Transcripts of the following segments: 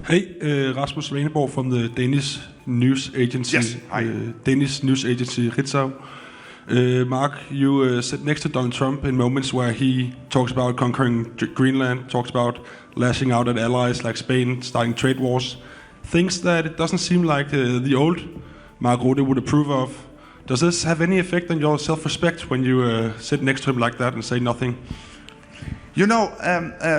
Hey, Rasmus Svaneborg from the Danish news agency. Yes, hi. Danish news agency Rutte. Mark, you sit next to Donald Trump in moments where he talks about conquering Greenland, talks about lashing out at allies like Spain, starting trade wars, things that it doesn't seem like the old Mark Rutte would approve of. Does this have any effect on your self-respect when you sit next to him like that and say nothing? You know,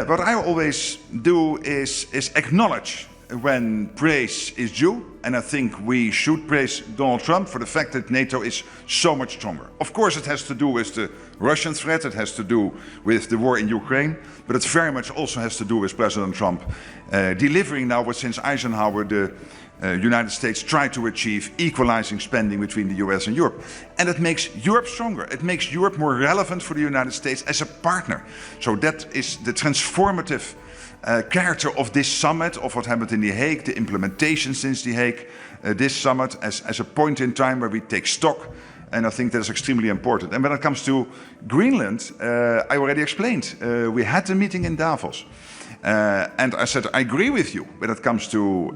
what I always do is acknowledge when praise is due, and I think we should praise Donald Trump for the fact that NATO is so much stronger. Of course, it has to do with the Russian threat, it has to do with the war in Ukraine, but it very much also has to do with President Trump delivering now what since Eisenhower the United States tried to achieve, equalizing spending between the US and Europe. And it makes Europe stronger. It makes Europe more relevant for the United States as a partner. So that is the transformative character of this summit, of what happened in The Hague, the implementation since The Hague, this summit as a point in time where we take stock. And I think that is extremely important. And when it comes to Greenland, I already explained. We had the meeting in Davos. And I said, I agree with you when it comes to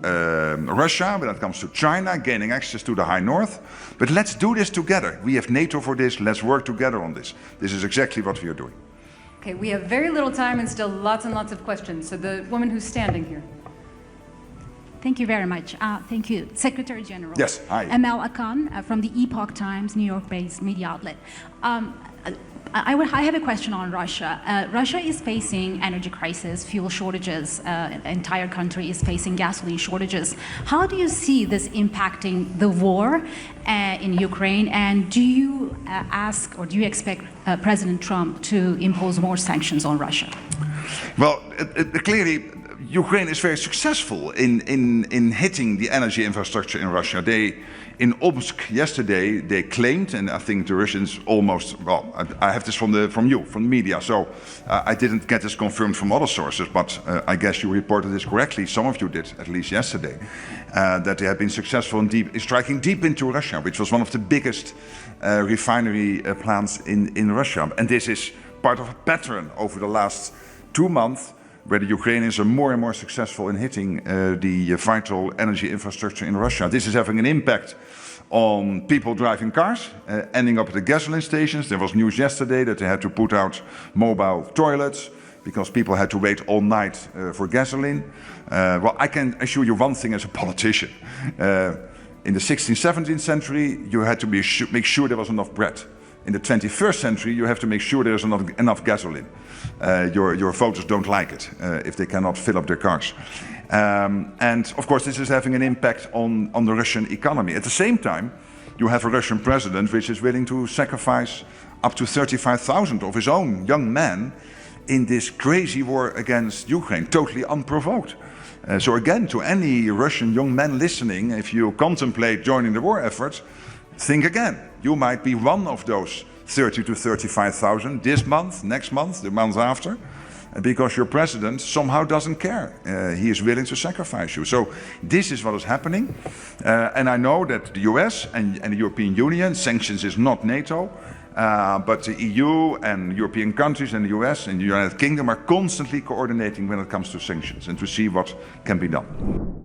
Russia, when it comes to China, gaining access to the High North. But let's do this together. We have NATO for this. Let's work together on this. This is exactly what we are doing. Okay, we have very little time and still lots and lots of questions. So the woman who's standing here. Thank you very much. Thank you, Secretary General. Yes, hi. Mel Akan from the Epoch Times, New York-based media outlet. I have a question on Russia. Russia is facing energy crisis, fuel shortages. Entire country is facing gasoline shortages. How do you see this impacting the war in Ukraine? And do you ask or do you expect President Trump to impose more sanctions on Russia? Well, clearly, Ukraine is very successful in hitting the energy infrastructure in Russia. In Omsk yesterday, they claimed, and I think the Russians almost, well, I have this from the media, so I didn't get this confirmed from other sources, but I guess you reported this correctly, some of you did, at least yesterday, that they have been successful in striking deep into Russia, which was one of the biggest refinery plants in Russia. And this is part of a pattern over the last 2 months, where the Ukrainians are more and more successful in hitting the vital energy infrastructure in Russia. This is having an impact on people driving cars, ending up at the gasoline stations. There was news yesterday that they had to put out mobile toilets because people had to wait all night for gasoline. Well, I can assure you one thing as a politician. In the 16th, 17th century, you had to make sure there was enough bread. In the 21st century, you have to make sure there's enough gasoline. Your voters don't like it if they cannot fill up their cars. And of course, this is having an impact on the Russian economy. At the same time, you have a Russian president which is willing to sacrifice up to 35,000 of his own young men in this crazy war against Ukraine, totally unprovoked. So again, to any Russian young man listening, if you contemplate joining the war effort, think again. You might be one of those 30 to 35,000 this month, next month, the month after, because your president somehow doesn't care. He is willing to sacrifice you. So this is what is happening. And I know that the US and the European Union, sanctions is not NATO, but the EU and European countries and the US and the United Kingdom are constantly coordinating when it comes to sanctions and to see what can be done.